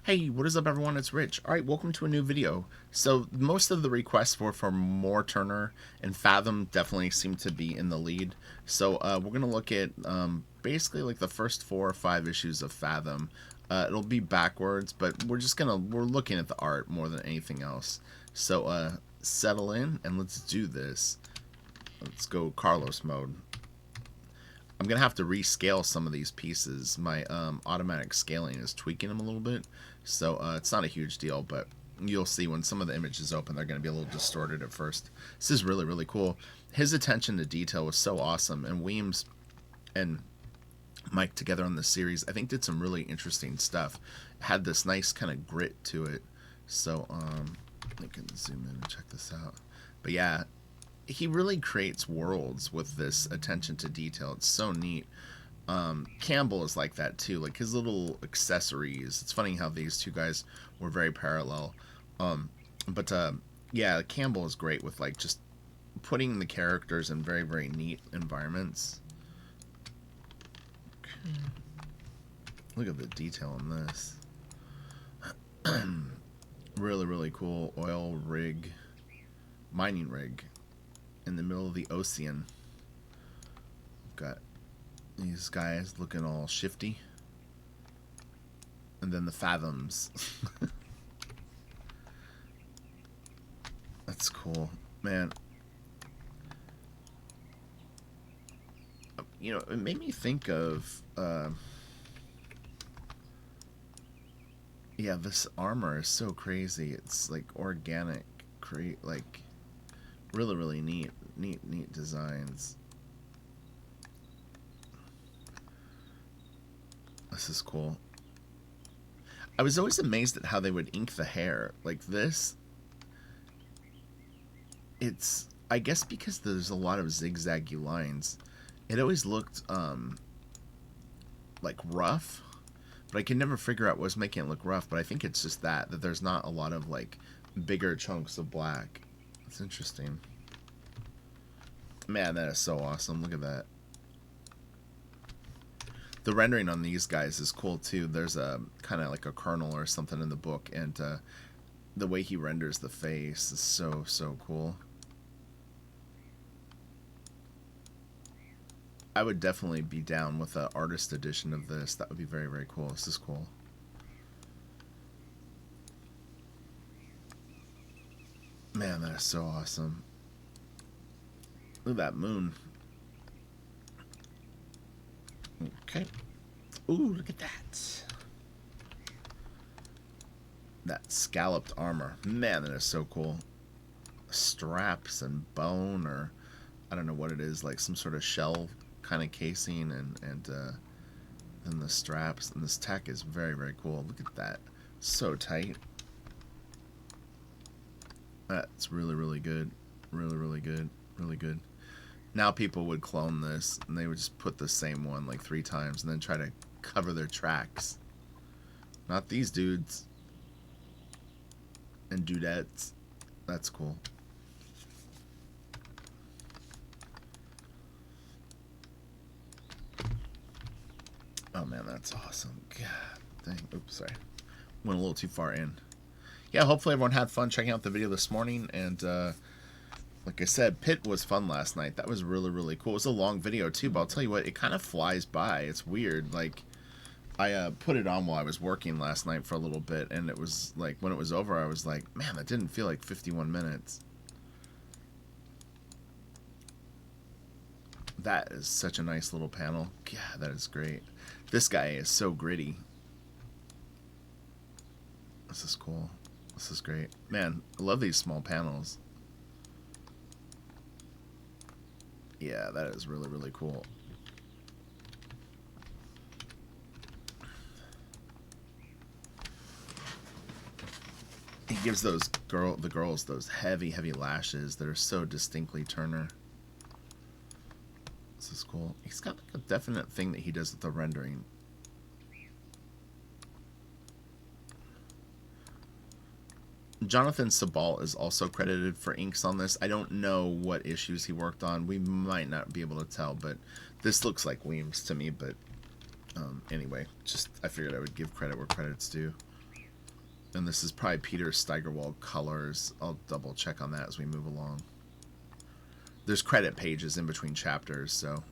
Hey, what is up everyone? It's Rich. Alright, welcome to a new video. So most of the requests were for more Turner, and Fathom definitely seemed to be in the lead. So we're going to look at basically like the first 4 or 5 issues of Fathom. It'll be backwards, but we're looking at the art more than anything else. So settle in and let's do this. Let's go Carlos mode. I'm going to have to rescale some of these pieces. My automatic scaling is tweaking them a little bit. So it's not a huge deal, but you'll see when some of the images open, they're going to be a little distorted at first. This is really, really cool. His attention to detail was so awesome. And Weems and Mike together on the series, I think did some really interesting stuff. Had this nice kind of grit to it. So I can zoom in and check this out. But yeah, he really creates worlds with this attention to detail. It's so neat. Campbell is like that too, like his little accessories. It's funny how these two guys were very parallel. But yeah, Campbell is great with like just putting the characters in very, very neat environments. Okay. Look at the detail on this. Really, really cool oil rig, mining rig in the middle of the ocean. Got these guys looking all shifty. And then the Fathoms. That's cool. Man. You know, it made me think of... yeah, this armor is so crazy. It's like organic. Like... Really, really neat. Neat designs. This is cool. I was always amazed at how they would ink the hair. Like this, it's, I guess because there's a lot of zigzaggy lines, it always looked like rough, but I can never figure out what's making it look rough. But I think it's just that there's not a lot of like bigger chunks of black. It's interesting. Man, that is so awesome. Look at that. The rendering on these guys is cool too. There's a kind of like a kernel or something in the book, and the way he renders the face is so cool. I would definitely be down with an artist edition of this. That would be very, very cool. This is cool. Man, that is so awesome. Look at that moon. Okay. Ooh, look at that. That scalloped armor. Man, that is so cool. Straps and bone, or I don't know what it is, like some sort of shell kind of casing, and then the straps. And this tech is very, very cool. Look at that. So tight. That's really, really good. Really, really good. Really good. Now people would clone this, and they would just put the same one like 3 times and then try to cover their tracks. Not these dudes. And dudettes. That's cool. Oh man, that's awesome. God dang. Oops, sorry. Went a little too far in. Yeah, hopefully everyone had fun checking out the video this morning, and like I said, Pit was fun last night. That was really, really cool. It was a long video, too, but I'll tell you what, it kind of flies by. It's weird. Like, I put it on while I was working last night for a little bit, and it was, like, when it was over, I was like, man, that didn't feel like 51 minutes. That is such a nice little panel. Yeah, that is great. This guy is so gritty. This is cool. This is great. Man, I love these small panels. Yeah, that is really, really cool. He gives the girls those heavy, heavy lashes that are so distinctly Turner. This is cool. He's got like a definite thing that he does with the rendering. Jonathan Sabal is also credited for inks on this. I don't know what issues he worked on. We might not be able to tell, but this looks like Weems to me. But anyway, just I figured I would give credit where credit's due. And this is probably Peter Steigerwald colors. I'll double check on that as we move along. There's credit pages in between chapters, so.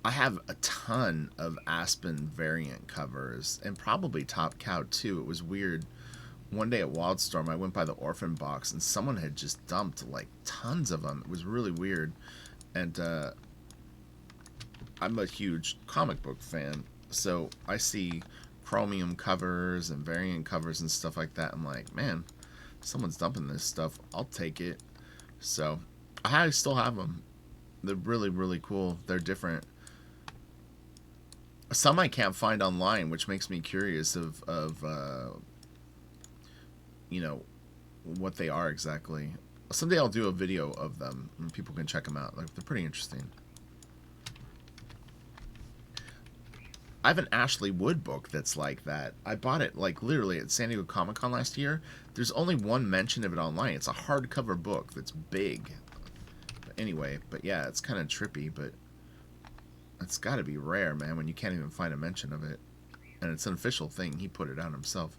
I have a ton of Aspen variant covers, and probably Top Cow too. It was weird. One day at Wildstorm, I went by the orphan box, and someone had just dumped like tons of them. It was really weird. And I'm a huge comic book fan, so I see chromium covers and variant covers and stuff like that. I'm like, man, someone's dumping this stuff. I'll take it. So I still have them. They're really, really cool. They're different. Some I can't find online, which makes me curious of you know, what they are exactly. Someday I'll do a video of them and people can check them out. Like, they're pretty interesting. I have an Ashley Wood book that's like that. I bought it like literally at San Diego Comic Con last year. There's only one mention of it online. It's a hardcover book that's big. But anyway, but yeah, it's kind of trippy, but it's got to be rare, man, when you can't even find a mention of it. And it's an official thing. He put it out himself.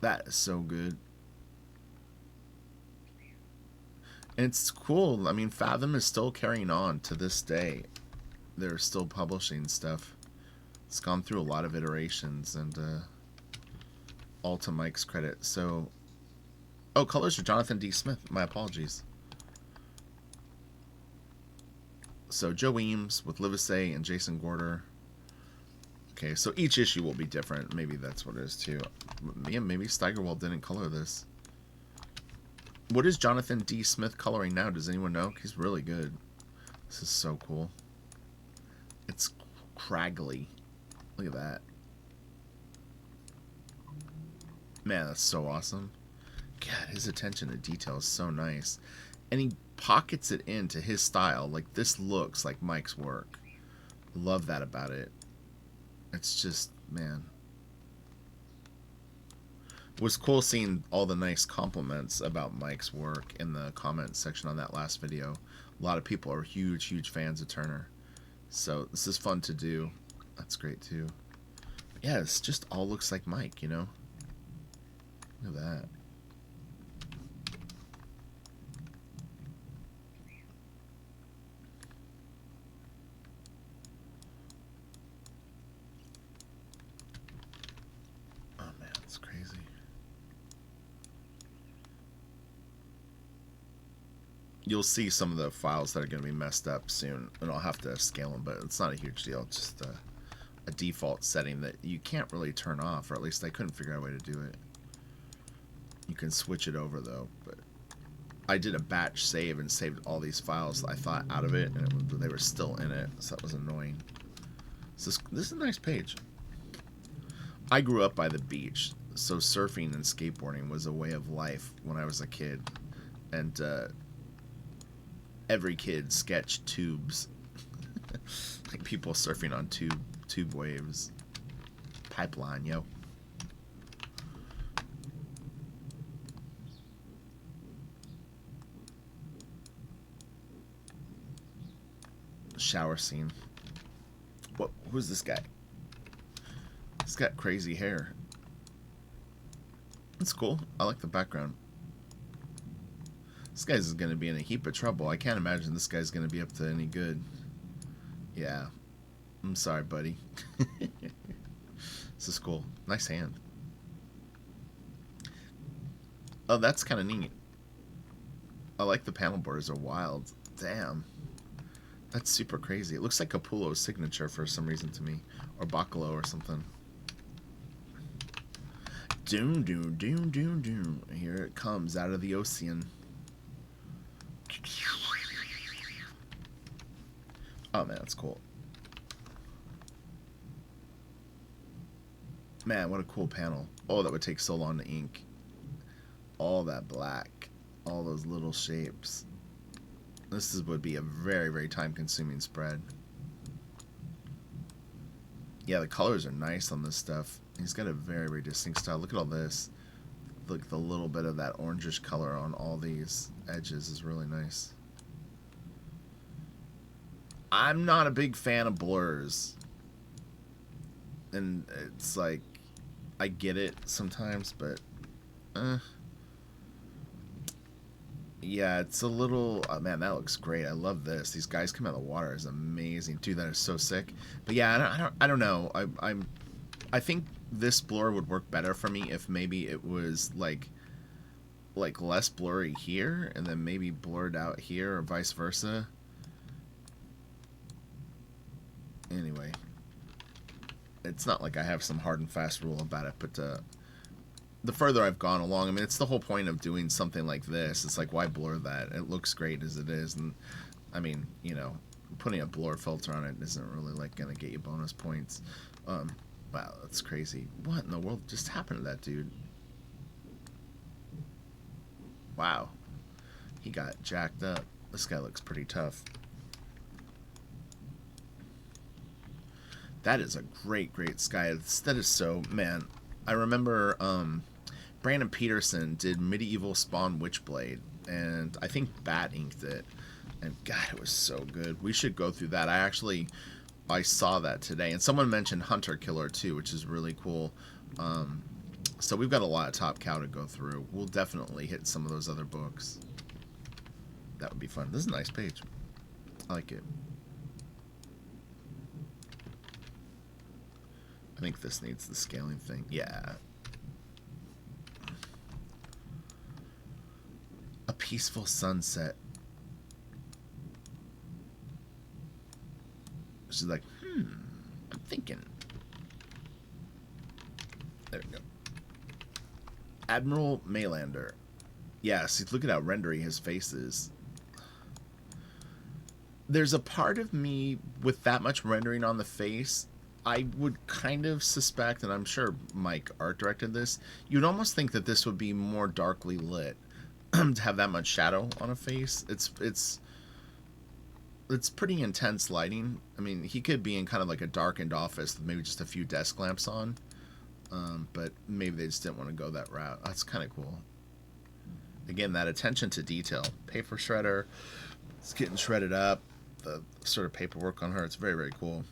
That is so good. And it's cool. I mean, Fathom is still carrying on to this day. They're still publishing stuff. It's gone through a lot of iterations, and all to Mike's credit. So, oh, colors are Jonathan D. Smith. My apologies. So Joe Eames with Livesey and Jason Gorder. Okay, so each issue will be different. Maybe that's what it is too. Yeah, maybe Steigerwald didn't color this. What is Jonathan D. Smith coloring now? Does anyone know? He's really good. This is so cool. It's craggly. Look at that. Man, that's so awesome. God, his attention to detail is so nice. And he pockets it into his style. Like, this looks like Mike's work. Love that about it. It's just, man. It was cool seeing all the nice compliments about Mike's work in the comments section on that last video. A lot of people are huge, huge fans of Turner. So this is fun to do. That's great too. Yeah, it just all looks like Mike, you know? Look at that. Oh man, it's crazy. You'll see some of the files that are going to be messed up soon, and I'll have to scale them, but it's not a huge deal. It's just a default setting that you can't really turn off, or at least I couldn't figure out a way to do it. You can switch it over though, but I did a batch save and saved all these files I thought out of it, and they were still in it, so that was annoying. So this is a nice page. I grew up by the beach, so surfing and skateboarding was a way of life when I was a kid, and every kid sketched tubes. Like people surfing on tube waves. Pipeline, yo. Shower scene. What? Who's this guy? He's got crazy hair. That's cool. I like the background. This guy's going to be in a heap of trouble. I can't imagine this guy's going to be up to any good. Yeah. I'm sorry, buddy. This is cool. Nice hand. Oh, that's kind of neat. I like the panel borders are wild. Damn. That's super crazy. It looks like Capullo's signature for some reason to me. Or Bacalo or something. Doom, doom, doom, doom, doom. Here it comes out of the ocean. Oh man, that's cool. Man, what a cool panel. Oh, that would take so long to ink. All that black. All those little shapes. Would be a very, very time-consuming spread. Yeah, the colors are nice on this stuff. He's got a very, very distinct style. Look at all this. Look, the little bit of that orangish color on all these edges is really nice. I'm not a big fan of blurs. And it's like, I get it sometimes, but yeah, it's a little. Oh, man, that looks great. I love this. These guys come out of the water is amazing. Dude, that is so sick. But yeah, I don't know. I think this blur would work better for me if maybe it was like less blurry here and then maybe blurred out here or vice versa. Anyway, it's not like I have some hard and fast rule about it, but the further I've gone along, I mean, it's the whole point of doing something like this. It's like, why blur that? It looks great as it is, and I mean, you know, putting a blur filter on it isn't really like gonna get you bonus points. Wow, that's crazy. What in the world just happened to that dude? Wow, he got jacked up. This guy looks pretty tough. That is a great, great sky. That is so, man. I remember Brandon Peterson did Medieval Spawn Witchblade, and I think Bat inked it. And God, it was so good. We should go through that. I saw that today, and someone mentioned Hunter Killer too, which is really cool. So we've got a lot of Top Cow to go through. We'll definitely hit some of those other books. That would be fun. This is a nice page. I like it. I think this needs the scaling thing. Yeah. A peaceful sunset. She's like, I'm thinking. There we go. Admiral Maylander. Yeah, see, look at how rendery his face is. There's a part of me with that much rendering on the face, I would kind of suspect, and I'm sure Mike art directed this, you'd almost think that this would be more darkly lit to have that much shadow on a face. It's pretty intense lighting. I mean, he could be in kind of like a darkened office with maybe just a few desk lamps on, but maybe they just didn't want to go that route. That's kind of cool. Again, that attention to detail. Paper shredder, it's getting shredded up. The sort of paperwork on her, it's very, very cool.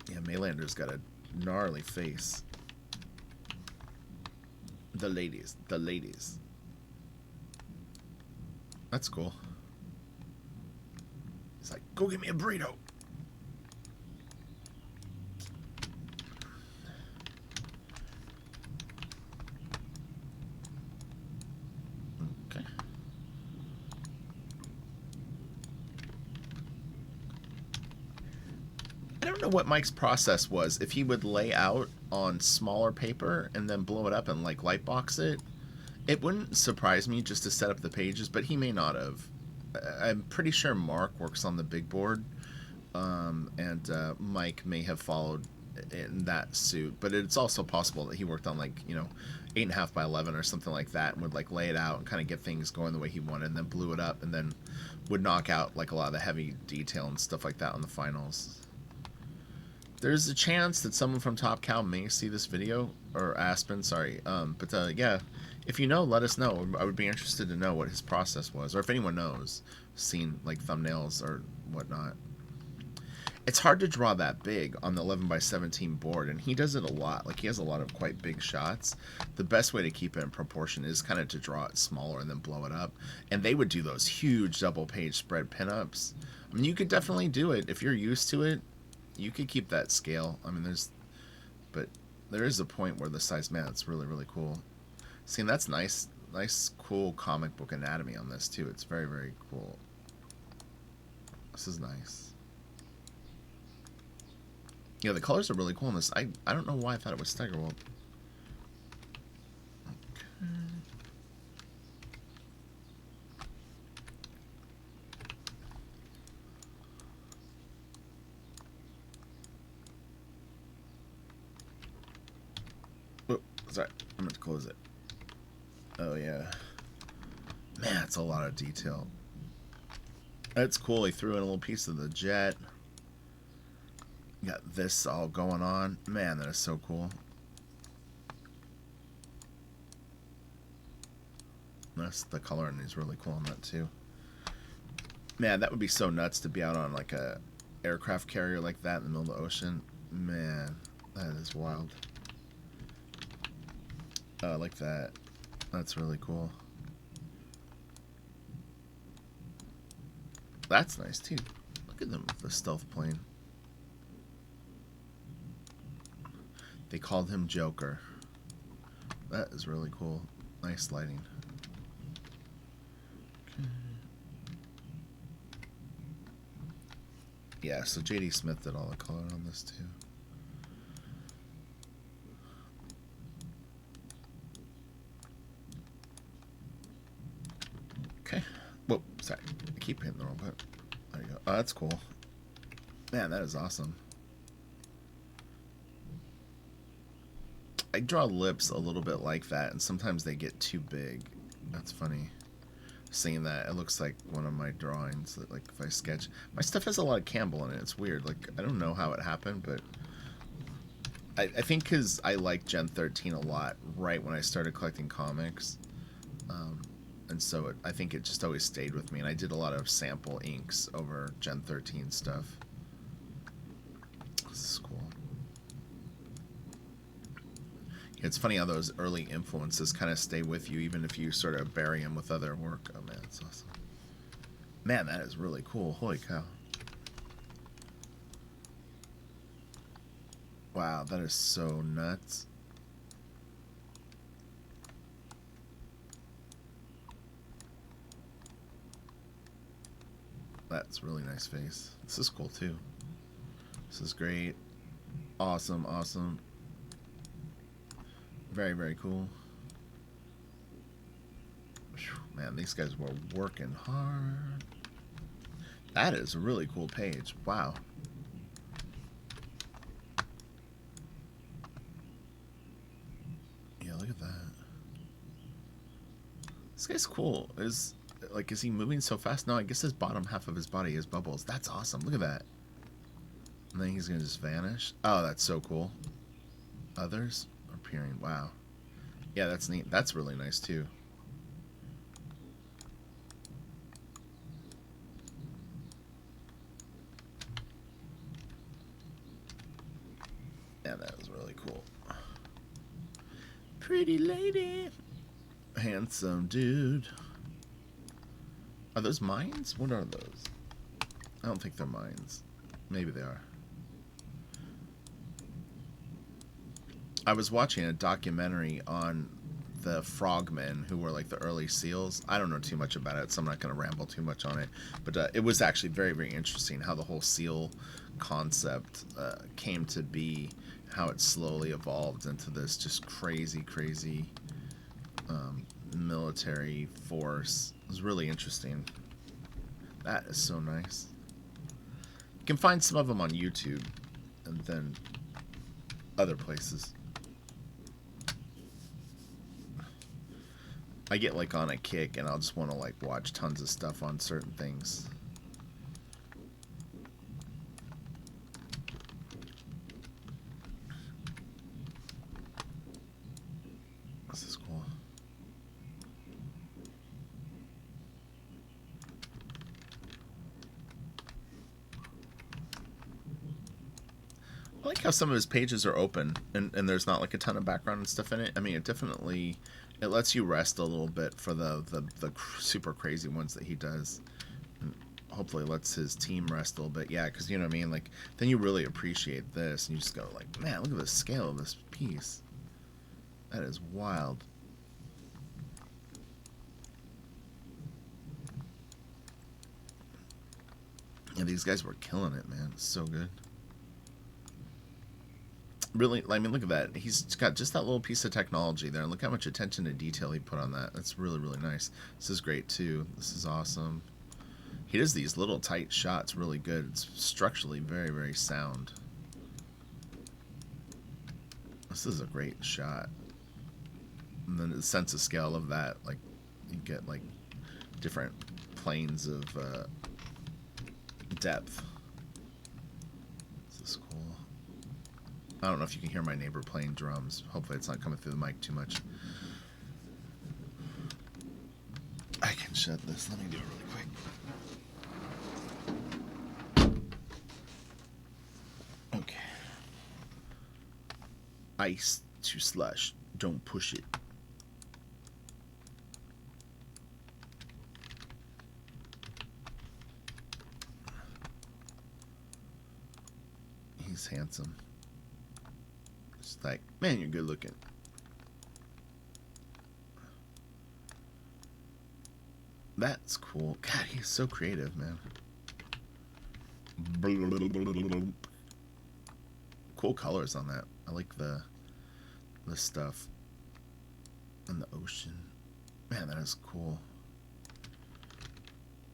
Yeah, Maylander's got a gnarly face. The ladies. That's cool. He's like, go get me a burrito. Okay. I don't know what Mike's process was. If he would lay out on smaller paper and then blow it up and like lightbox it, it wouldn't surprise me just to set up the pages, but he may not have. I'm pretty sure Mark works on the big board, and Mike may have followed in that suit, but it's also possible that he worked on, like, you know, 8.5 by 11 or something like that, and would like lay it out and kind of get things going the way he wanted, and then blew it up, and then would knock out like a lot of the heavy detail and stuff like that on the finals. There's a chance that someone from Top Cow may see this video, or Aspen, sorry. But yeah, if you know, let us know. I would be interested to know what his process was, or if anyone knows, seen like thumbnails or whatnot. It's hard to draw that big on the 11 by 17 board, and he does it a lot. Like, he has a lot of quite big shots. The best way to keep it in proportion is kind of to draw it smaller and then blow it up. And they would do those huge double-page spread pinups. I mean, you could definitely do it if you're used to it. You could keep that scale. I mean, but there is a point where the size, man, it's really, really cool. See, and that's nice, cool comic book anatomy on this too. It's very, very cool. This is nice. Yeah, the colors are really cool in this. I don't know why I thought it was Steigerwald. Okay. Oh, sorry. I meant to close it. Oh, yeah. Man, it's a lot of detail. That's cool. He threw in a little piece of the jet. Got this all going on. Man, that is so cool. That's the color, and he's really cool on that too. Man, that would be so nuts to be out on like a aircraft carrier like that in the middle of the ocean. Man, That is wild. Oh, I like that. That's really cool. That's nice too. Look at them with the stealth plane. They called him Joker. That is really cool. Nice lighting. Okay. Yeah, so JD Smith did all the color on this too. Okay. Whoa, sorry. I keep hitting the wrong button. There you go. Oh, that's cool. Man, that is awesome. I draw lips a little bit like that, and sometimes they get too big. That's funny. Seeing that, it looks like one of my drawings. Like if I sketch, my stuff has a lot of Campbell in it. It's weird. Like I don't know how it happened, but I think because I liked Gen 13 a lot right when I started collecting comics, and so I think it just always stayed with me. And I did a lot of sample inks over Gen 13 stuff. This is cool. It's funny how those early influences kind of stay with you, even if you sort of bury them with other work. Oh man, that's awesome. Man, that is really cool. Holy cow. Wow, that is so nuts. That's a really nice face. This is cool too. This is great. Awesome, awesome. Very, very cool. Man, these guys were working hard. That is a really cool page. Wow. Yeah, look at that. This guy's cool. Is he moving so fast? No, I guess his bottom half of his body is bubbles. That's awesome. Look at that. And then he's gonna just vanish. Oh, that's so cool. Others appearing. Wow. Yeah, that's neat. That's really nice too. Yeah, that was really cool. Pretty lady. Handsome dude. Are those mines? What are those? I don't think they're mines. Maybe they are. I was watching a documentary on the frogmen who were like the early seals. I don't know too much about it, so I'm not going to ramble too much on it. But it was actually very, very interesting how the whole seal concept came to be, how it slowly evolved into this just crazy, crazy military force. It was really interesting. That is so nice. You can find some of them on YouTube and then other places. I get like on a kick and I'll just want to like watch tons of stuff on certain things. This is cool. I like how some of his pages are open and there's not like a ton of background and stuff in it. I mean, it lets you rest a little bit for the super crazy ones that he does. And hopefully lets his team rest a little bit. Yeah, because you know what I mean? Like, then you really appreciate this and you just go like, man, look at the scale of this piece. That is wild. Yeah, these guys were killing it, man. It's so good. Really, I mean, look at that. He's got just that little piece of technology there. Look how much attention to detail he put on that. That's really, really nice. This is great, too. This is awesome. He does these little tight shots really good. It's structurally very, very sound. This is a great shot. And then the sense of scale of that, like, you get, like, different planes of depth. This is cool. I don't know if you can hear my neighbor playing drums. Hopefully it's not coming through the mic too much. I can shut this. Let me do it really quick. Okay. Ice to slush. Don't push it. He's handsome. It's like, man, you're good looking. That's cool. God, he's so creative, man. Cool colors on that. I like the stuff in the ocean. Man, that is cool.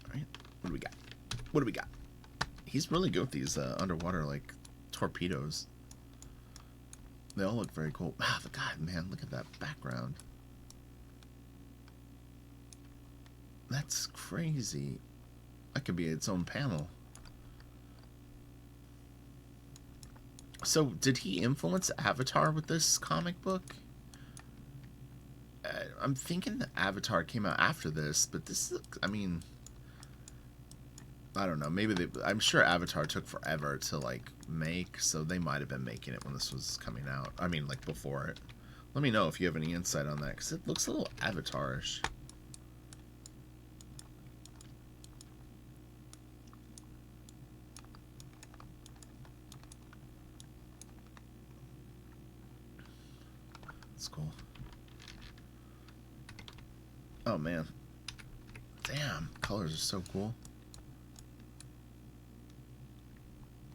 Alright, what do we got? What do we got? He's really good with these underwater, like, torpedoes. They all look very cool. Wow, the God, man, look at that background. That's crazy. That could be its own panel. So, did he influence Avatar with this comic book? I'm thinking that Avatar came out after this, but this is, I mean, I don't know. Maybe I'm sure Avatar took forever to, like, make, so they might have been making it when this was coming out. I mean, like, before it. Let me know if you have any insight on that, because it looks a little Avatar-ish. That's cool. Oh, man. Damn, colors are so cool.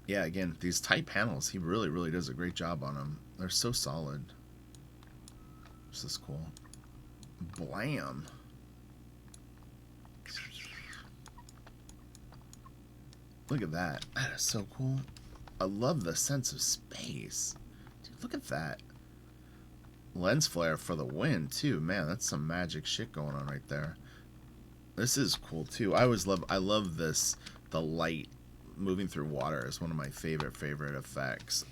Yeah, again, these tight panels, he really, really does a great job on them. They're so solid. This is cool. Blam. Look at that. That is so cool. I love the sense of space. Dude, look at that. Lens flare for the win, too. Man, that's some magic shit going on right there. This is cool, too. I love this. The light moving through water is one of my favorite effects.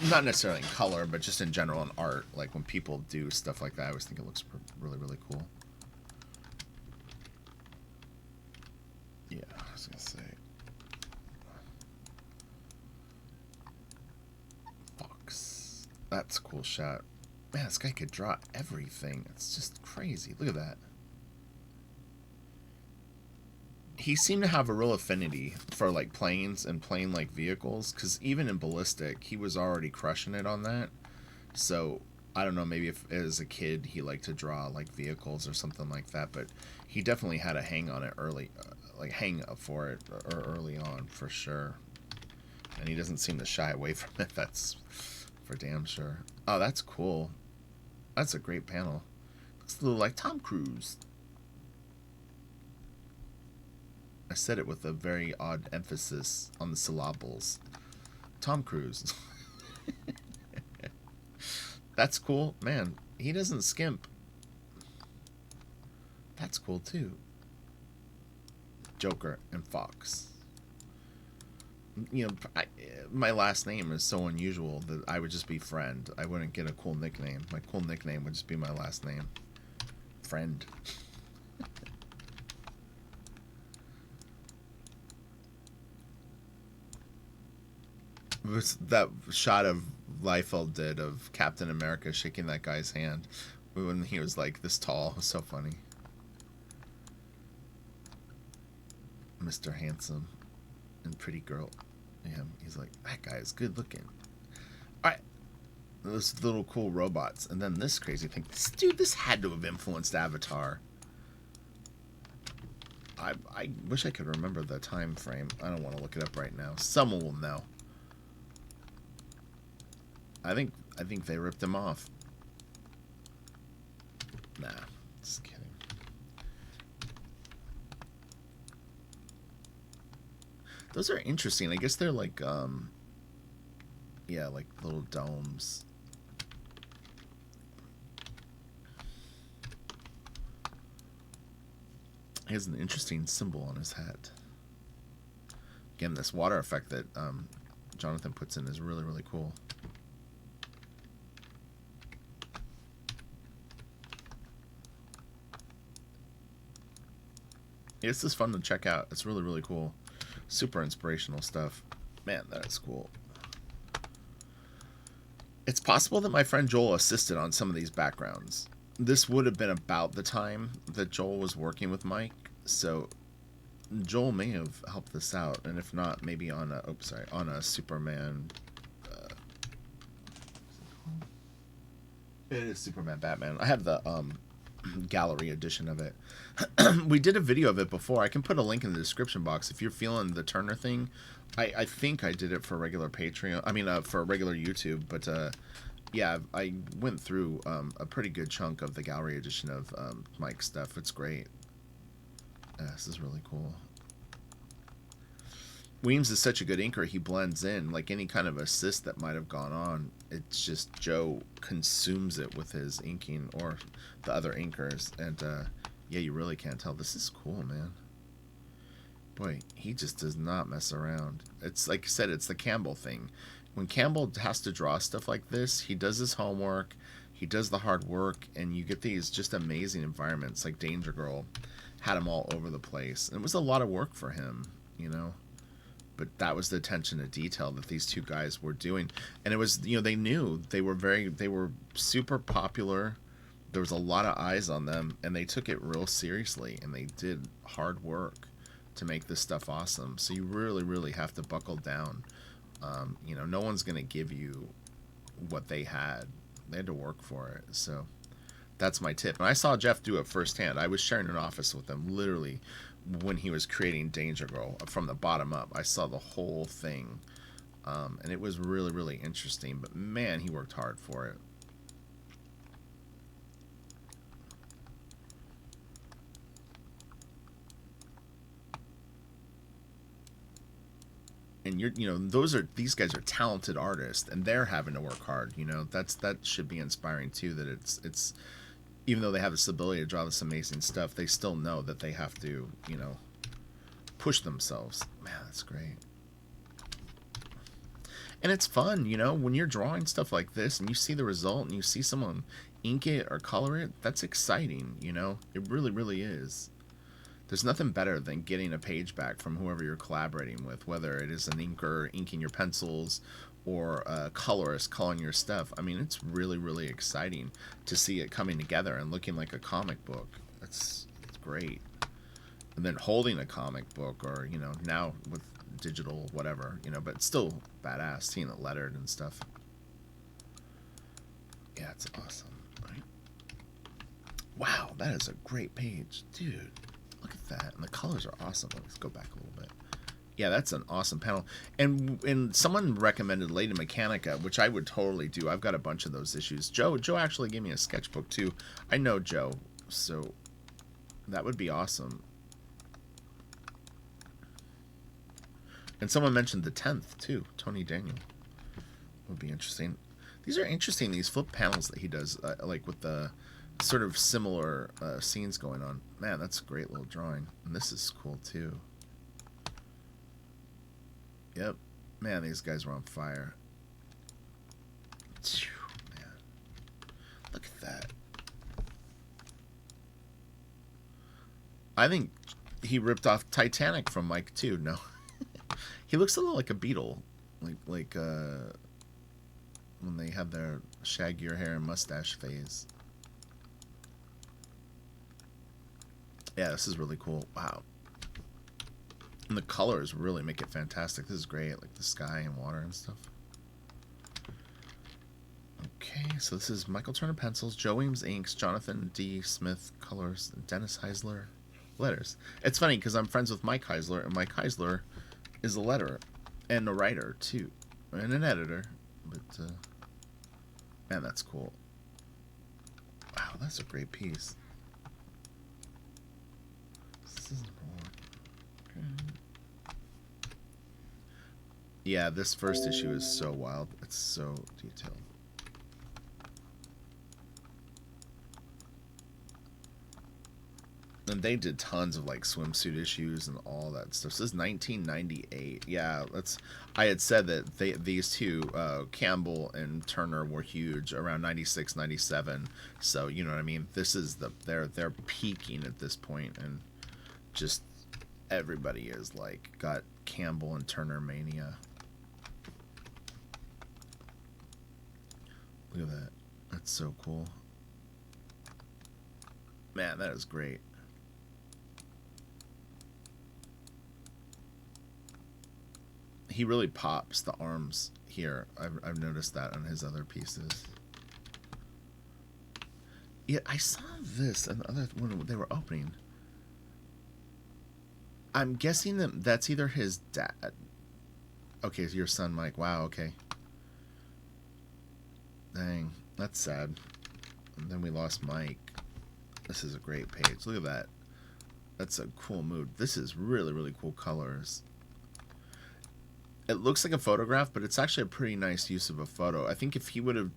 Not necessarily in color, but just in general in art. Like, when people do stuff like that, I always think it looks really, really cool. Yeah, I was going to say. Fox. That's a cool shot. Man, this guy could draw everything. It's just crazy. Look at that. He seemed to have a real affinity for, like, planes and plane like vehicles, because even in Ballistic he was already crushing it on that. So I don't know, maybe if as a kid he liked to draw like vehicles or something like that, but he definitely had a hang on it early, like hang up for it or early on for sure, and he doesn't seem to shy away from it. That's for damn sure. Oh, that's cool. That's a great panel. Looks a little like Tom Cruise. I said it with a very odd emphasis on the syllables. Tom Cruise. That's cool. Man, he doesn't skimp. That's cool, too. Joker and Fox. You know, my last name is so unusual that I would just be Friend. I wouldn't get a cool nickname. My cool nickname would just be my last name. Friend. That shot of Liefeld did of Captain America shaking that guy's hand when he was like this tall. It was so funny. Mr. Handsome and Pretty Girl. Yeah, he's like, that guy is good looking. Alright. Those little cool robots. And then this crazy thing. This had to have influenced Avatar. I wish I could remember the time frame. I don't want to look it up right now. Someone will know. I think they ripped him off. Nah, just kidding. Those are interesting. I guess they're like yeah, like little domes. He has an interesting symbol on his hat. Again, this water effect that Jonathan puts in is really, really cool. This is fun to check out. It's really, really cool. Super inspirational stuff. Man, that is cool. It's possible that my friend Joel assisted on some of these backgrounds. This would have been about the time that Joel was working with Mike, so Joel may have helped this out, and if not, maybe on a on a Superman. It is Superman Batman. I have the gallery edition of it. We did a video of it before. I can put a link in the description box if you're feeling the Turner thing. I think I did it for regular Patreon. I mean, for regular YouTube, but yeah, I went through a pretty good chunk of the gallery edition of Mike's stuff. It's great. This is really cool. Weems is such a good inker. He blends in. Like any kind of assist that might have gone on, it's just Joe consumes it with his inking or the other inkers. And yeah, you really can't tell. This is cool, man. Boy, he just does not mess around. It's like I said, it's the Campbell thing. When Campbell has to draw stuff like this, he does his homework, he does the hard work, and you get these just amazing environments. Like Danger Girl had him all over the place. And it was a lot of work for him, you know. But that was the attention to detail that these two guys were doing. And it was, you know, they knew they were super popular. There was a lot of eyes on them, and they took it real seriously, and they did hard work to make this stuff awesome. So you really, really have to buckle down. You know, no one's going to give you what they had. They had to work for it. So that's my tip. And I saw Jeff do it firsthand. I was sharing an office with him, literally, when he was creating Danger Girl from the bottom up. I saw the whole thing. And it was really, really interesting. But man, he worked hard for it. And you know, these guys are talented artists, and they're having to work hard. You know, that should be inspiring too. That it's even though they have this ability to draw this amazing stuff, they still know that they have to, you know, push themselves. Man, that's great. And it's fun, you know, when you're drawing stuff like this and you see the result and you see someone ink it or color it. That's exciting, you know. It really, really is. There's nothing better than getting a page back from whoever you're collaborating with, whether it is an inker inking your pencils or a colorist coloring your stuff. I mean, it's really, really exciting to see it coming together and looking like a comic book. It's great. And then holding a comic book, or, you know, now with digital whatever, you know, but it's still badass seeing it lettered and stuff. Yeah, it's awesome. Right? Wow, that is a great page, dude. Look at that, and the colors are awesome. Let's go back a little bit. Yeah, that's an awesome panel. And someone recommended Lady Mechanica, which I would totally do. I've got a bunch of those issues. Joe actually gave me a sketchbook too. I know Joe, so that would be awesome. And someone mentioned the 10th too. Tony Daniel would be interesting. These are interesting. These flip panels that he does, like with the sort of similar scenes going on. Man, that's a great little drawing. And this is cool too. Yep. Man, these guys were on fire. Man. Look at that. I think he ripped off Titanic from Mike too. No. He looks a little like a beetle. Like when they have their shaggier hair and mustache phase. Yeah, this is really cool. Wow. And the colors really make it fantastic. This is great, like the sky and water and stuff. Okay, so this is Michael Turner pencils, Joe Eames inks, Jonathan D. Smith colors, Dennis Heisler letters. It's funny because I'm friends with Mike Heisler, and Mike Heisler is a letterer and a writer too, and an editor. But man, that's cool. Wow, that's a great piece. This is okay. Yeah, this first issue is so wild. It's so detailed. And they did tons of like swimsuit issues and all that stuff. So this is 1998. Yeah, I had said that these two, Campbell and Turner, were huge around 96, 97. So you know what I mean. This is they're peaking at this point, and just everybody is like got Campbell and Turner mania. Look at that. That's so cool. Man, that is great. He really pops the arms here. I've noticed that on his other pieces. Yeah, I saw this and the other one they were opening. I'm guessing that that's either his dad. Okay, it's your son, Mike. Wow, okay. Dang, that's sad. And then we lost Mike. This is a great page. Look at that. That's a cool mood. This is really, really cool colors. It looks like a photograph, but it's actually a pretty nice use of a photo. I think if he would have...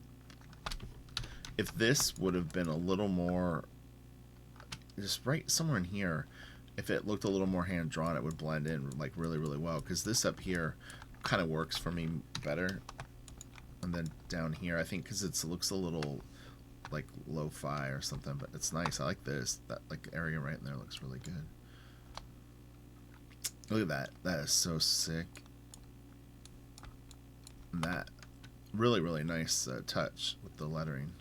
If this would have been a little more... Just right somewhere in here, if it looked a little more hand-drawn, it would blend in like really, really well. Because this up here kind of works for me better. And then down here, I think because it looks a little like lo-fi or something, but it's nice. I like this. That like area right in there looks really good. Look at that. That is so sick. And that really, really nice touch with the lettering.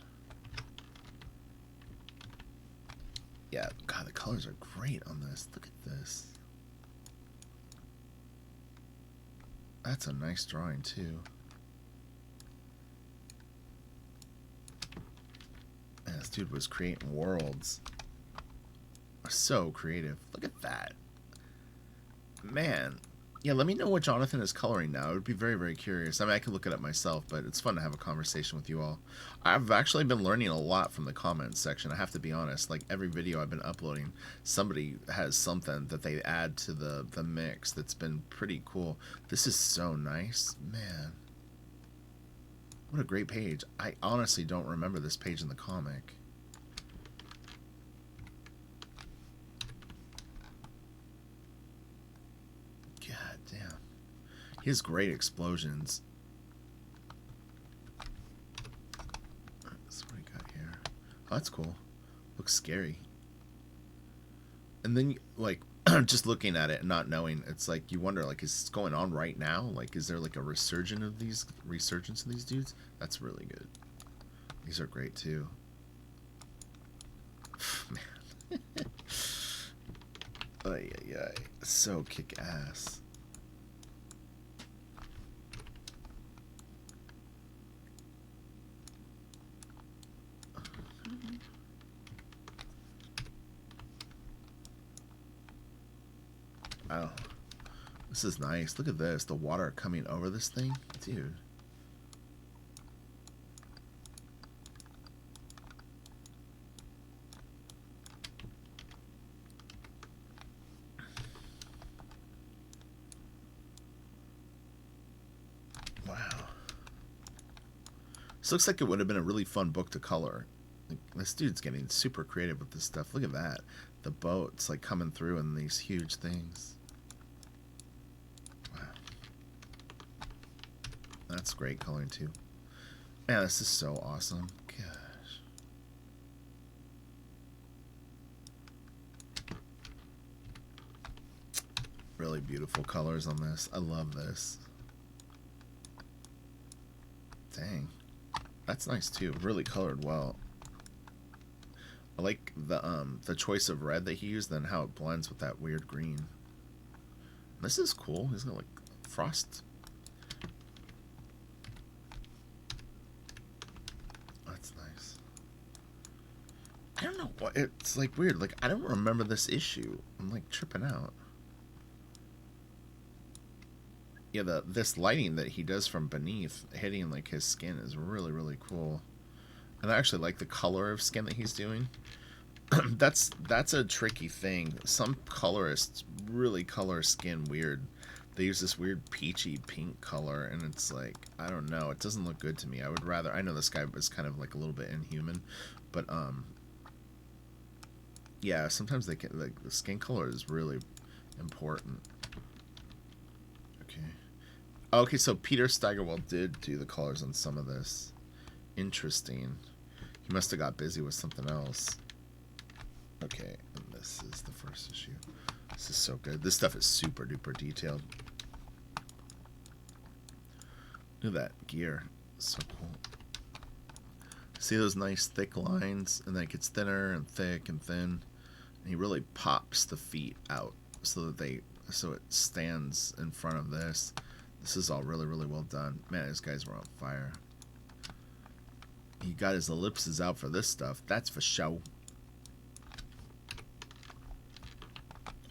Yeah, God, the colors are great on this. Look at this. That's a nice drawing too. Man, this dude was creating worlds. So creative. Look at that. Man. Yeah, let me know what Jonathan is coloring now. I would be very, very curious. I mean, I could look it up myself, but it's fun to have a conversation with you all. I've actually been learning a lot from the comments section. I have to be honest. Like, every video I've been uploading, somebody has something that they add to the mix that's been pretty cool. This is so nice. Man. What a great page. I honestly don't remember this page in the comic. God damn. He has great explosions. That's what we got here. Oh, that's cool. Looks scary. And then, like, just looking at it and not knowing, it's like you wonder, like, is this going on right now? Like, is there like a resurgence of these dudes? That's really good. These are great too. Man. Ay, ay, ay. So kick ass. Wow. This is nice. Look at this. The water coming over this thing. Dude. Wow. This looks like it would have been a really fun book to color. Like, this dude's getting super creative with this stuff. Look at that. The boat's like coming through in these huge things. Wow. That's great coloring too. Man, this is so awesome. Gosh. Really beautiful colors on this. I love this. Dang. That's nice too. Really colored well. I like the choice of red that he used, then how it blends with that weird green. This is cool. He's got like frost. That's nice. I don't know what it's like weird. Like I don't remember this issue. I'm like tripping out. Yeah, this lighting that he does from beneath hitting like his skin is really, really cool. And I actually like the color of skin that he's doing. that's a tricky thing. Some colorists really color skin weird. They use this weird peachy pink color, and it's like, I don't know, it doesn't look good to me. I would rather, I know this guy was kind of like a little bit inhuman, but yeah, sometimes they can, like, the skin color is really important. Okay, so Peter Steigerwald did do the colors on some of this. Interesting. He must have got busy with something else. Okay, and this is the first issue. This is so good. This stuff is super duper detailed. Look at that gear. So cool. See those nice thick lines, and then it gets thinner and thick and thin, and he really pops the feet out so that it stands in front of this. This is all really, really well done. Man, these guys were on fire. He got his ellipses out for this stuff. That's for show.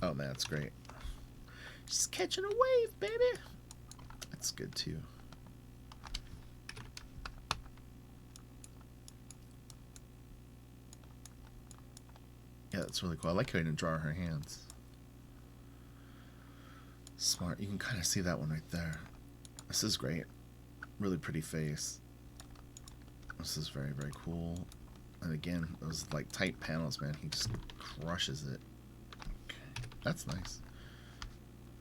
Oh man, that's great. Just catching a wave, baby. That's good too. Yeah, that's really cool. I like how he didn't draw her hands. Smart. You can kind of see that one right there. This is great. Really pretty face. This is very, very cool. And again, those like tight panels, man. He just crushes it. Okay, that's nice.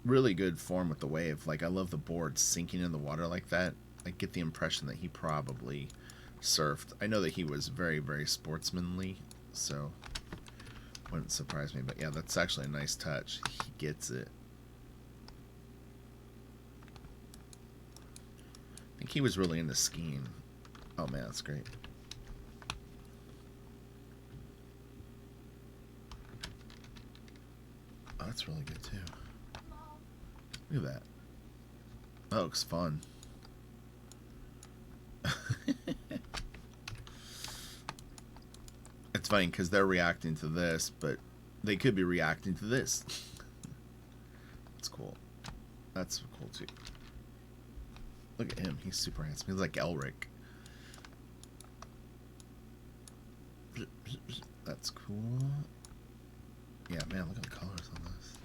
Really good form with the wave. Like, I love the board sinking in the water like that. I get the impression that he probably surfed. I know that he was very, very sportsmanly, so wouldn't surprise me. But yeah, that's actually a nice touch. He gets it. I think he was really into skiing. Oh man, that's great. Oh, that's really good too. Look at that. That looks fun. It's funny because they're reacting to this, but they could be reacting to this. That's cool. That's cool too. Look at him. He's super handsome. He's like Elric. That's cool. Yeah, man, look at the colors on this.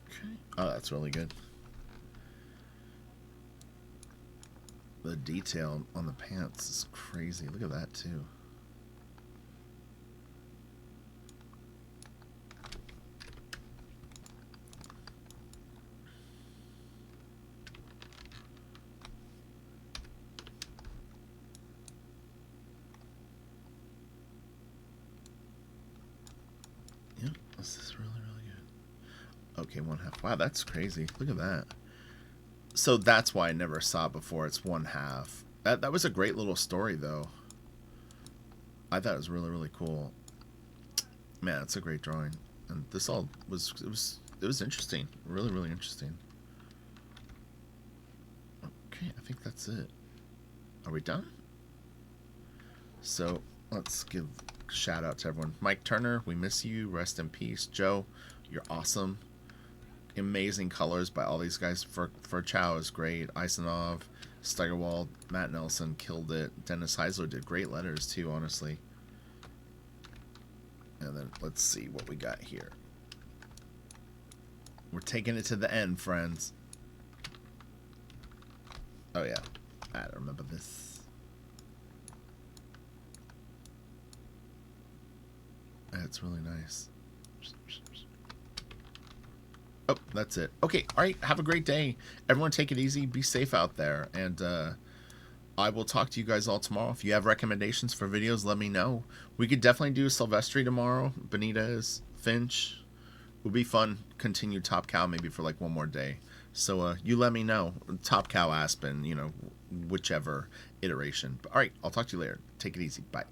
Okay. Oh, that's really good. The detail on the pants is crazy. Look at that, too. Yep, this is really, really good. Okay, 1/2. Wow, that's crazy. Look at that. So that's why I never saw it before. It's 1/2. That was a great little story, though. I thought it was really, really cool. Man, it's a great drawing. And this all was it was interesting. Really, really interesting. Okay, I think that's it. Are we done? So let's give a shout out to everyone. Mike Turner, we miss you. Rest in peace. Joe, you're awesome. Amazing colors by all these guys. For Chow is great. Isanov, Steigerwald, Matt Nelson killed it. Dennis Heisler did great letters too, honestly. And then let's see what we got here. We're taking it to the end, friends. Oh yeah, I remember this. That's really nice. Oh, that's it. Okay, all right, have a great day. Everyone take it easy. Be safe out there. And I will talk to you guys all tomorrow. If you have recommendations for videos, let me know. We could definitely do Silvestri tomorrow. Benitez, Finch. It would be fun. Continue Top Cow maybe for like one more day. So you let me know. Top Cow, Aspen, you know, whichever iteration. But, all right, I'll talk to you later. Take it easy. Bye.